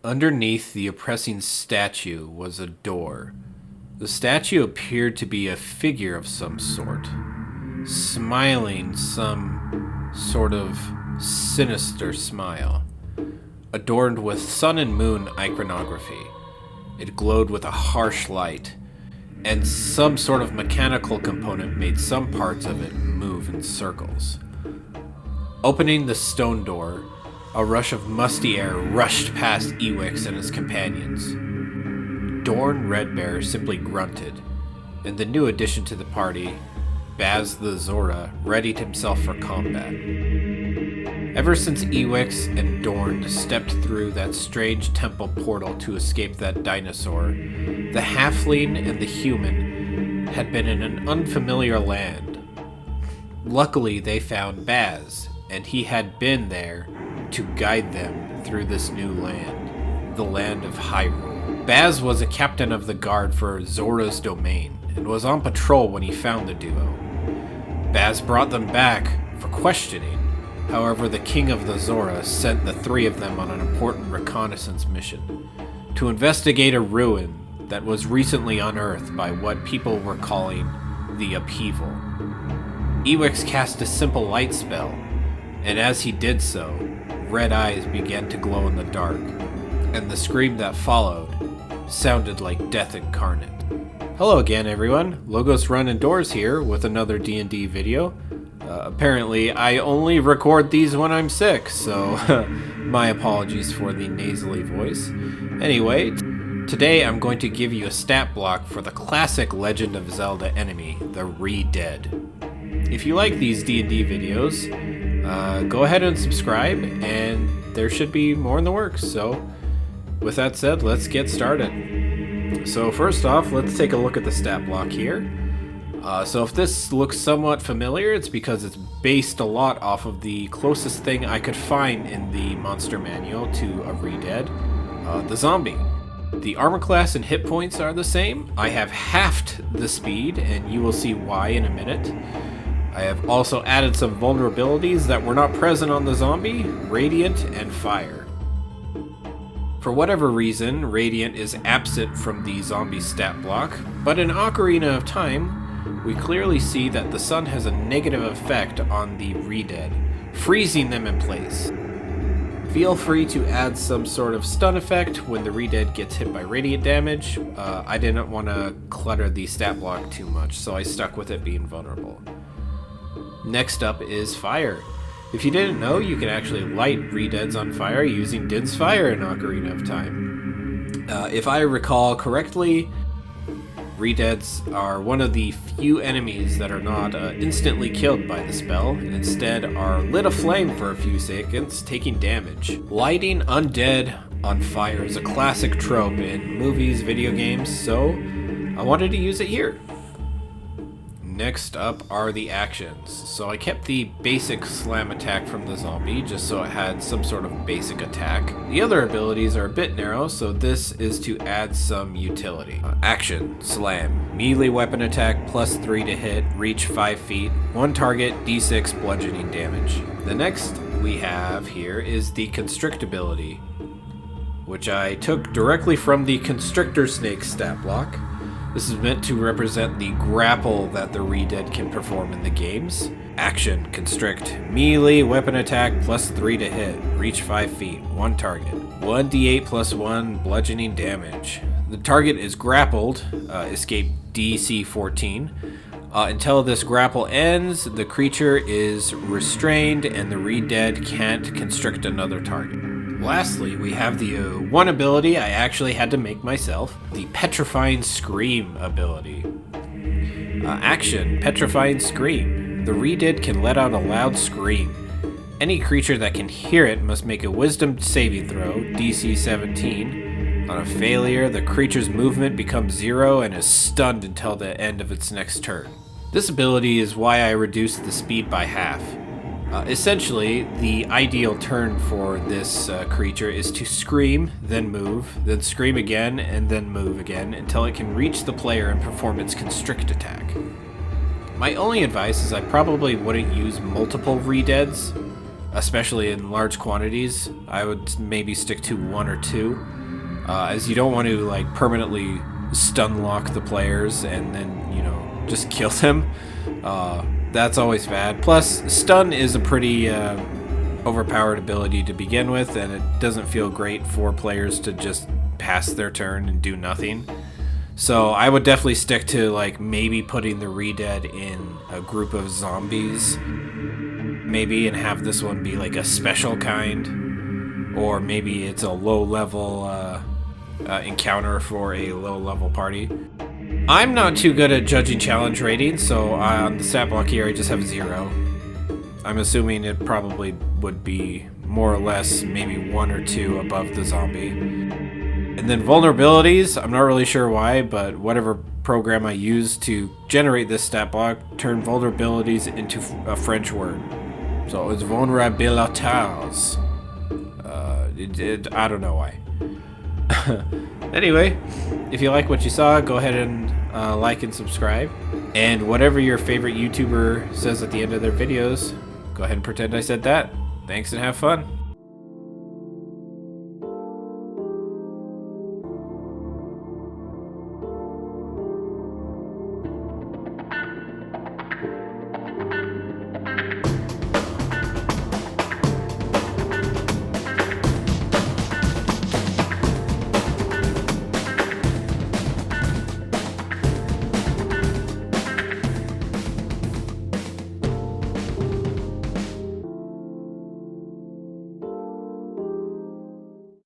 Underneath the oppressing statue was a door. The statue appeared to be a figure of some sort, smiling some sort of sinister smile, adorned with sun and moon iconography. It glowed with a harsh light, and some sort of mechanical component made some parts of it move in circles. Opening the stone door, a rush of musty air rushed past Ewix and his companions. Dorn Redbear simply grunted, and the new addition to the party, Baz the Zora, readied himself for combat. Ever since Ewix and Dorn stepped through that strange temple portal to escape that dinosaur, the halfling and the human had been in an unfamiliar land. Luckily, they found Baz, and he had been there to guide them through this new land, the land of Hyrule. Baz was a captain of the guard for Zora's domain, and was on patrol when he found the duo. Baz brought them back for questioning. However, the king of the Zora sent the three of them on an important reconnaissance mission to investigate a ruin that was recently unearthed by what people were calling the Upheaval. Ewix cast a simple light spell, and as he did so, red eyes began to glow in the dark, and the scream that followed sounded like death incarnate. Hello again, everyone. Logos Run Indoors here with another D&D video. Apparently, I only record these when I'm sick, so my apologies for the nasally voice. Anyway, today I'm going to give you a stat block for the classic Legend of Zelda enemy, the ReDead. If you like these D&D videos, go ahead and subscribe, and there should be more in the works. So, with that said, let's get started. So first off, let's take a look at the stat block here. So if this looks somewhat familiar, it's because it's based a lot off of the closest thing I could find in the monster manual to a ReDead, the zombie. The armor class and hit points are the same. I have halved the speed, and you will see why in a minute. I have also added some vulnerabilities that were not present on the zombie, Radiant and Fire. For whatever reason, Radiant is absent from the zombie stat block, but in Ocarina of Time, we clearly see that the sun has a negative effect on the ReDead, freezing them in place. Feel free to add some sort of stun effect when the ReDead gets hit by radiant damage. I didn't want to clutter the stat block too much, so I stuck with it being vulnerable. Next up is Fire. If you didn't know, you can actually light ReDeads on fire using Din's Fire in Ocarina of Time. If I recall correctly, ReDeads are one of the few enemies that are not instantly killed by the spell, and instead are lit aflame for a few seconds, taking damage. Lighting undead on fire is a classic trope in movies, video games, so I wanted to use it here. Next up are the actions. So I kept the basic slam attack from the zombie just so it had some sort of basic attack. The other abilities are a bit narrow, so this is to add some utility. Action, slam, melee weapon attack +3 to hit, reach 5 feet, one target, d6 bludgeoning damage. The next we have here is the constrict ability, which I took directly from the constrictor snake stat block. This is meant to represent the grapple that the ReDead can perform in the games. Action, constrict, melee weapon attack +3 to hit, reach 5 feet, one target, 1d8 +1 bludgeoning damage. The target is grappled, escape DC 14. Until this grapple ends, the creature is restrained and the ReDead can't constrict another target. Lastly, we have the one ability I actually had to make myself, the Petrifying Scream ability. Action, Petrifying Scream. The ReDead can let out a loud scream. Any creature that can hear it must make a Wisdom saving throw, DC 17. On a failure, the creature's movement becomes 0 and is stunned until the end of its next turn. This ability is why I reduced the speed by half. Essentially, the ideal turn for this creature is to scream, then move, then scream again, and then move again until it can reach the player and perform its constrict attack. My only advice is I probably wouldn't use multiple ReDeads, especially in large quantities. I would maybe stick to 1 or 2. as you don't want to like permanently stun lock the players and then, you know, just kill them. That's always bad. Plus, stun is a pretty overpowered ability to begin with, and it doesn't feel great for players to just pass their turn and do nothing. So I would definitely stick to like maybe putting the ReDead in a group of zombies, maybe, and have this one be like a special kind, or maybe it's a low level encounter for a low level party. I'm not too good at judging challenge ratings, so on the stat block here I just have 0. I'm assuming it probably would be more or less maybe 1 or 2 above the zombie. And then vulnerabilities, I'm not really sure why, but whatever program I used to generate this stat block turned vulnerabilities into a French word. So it's vulnerabilitas. I don't know why. Anyway, if you like what you saw, go ahead and like and subscribe. And whatever your favorite YouTuber says at the end of their videos, go ahead and pretend I said that. Thanks and have fun.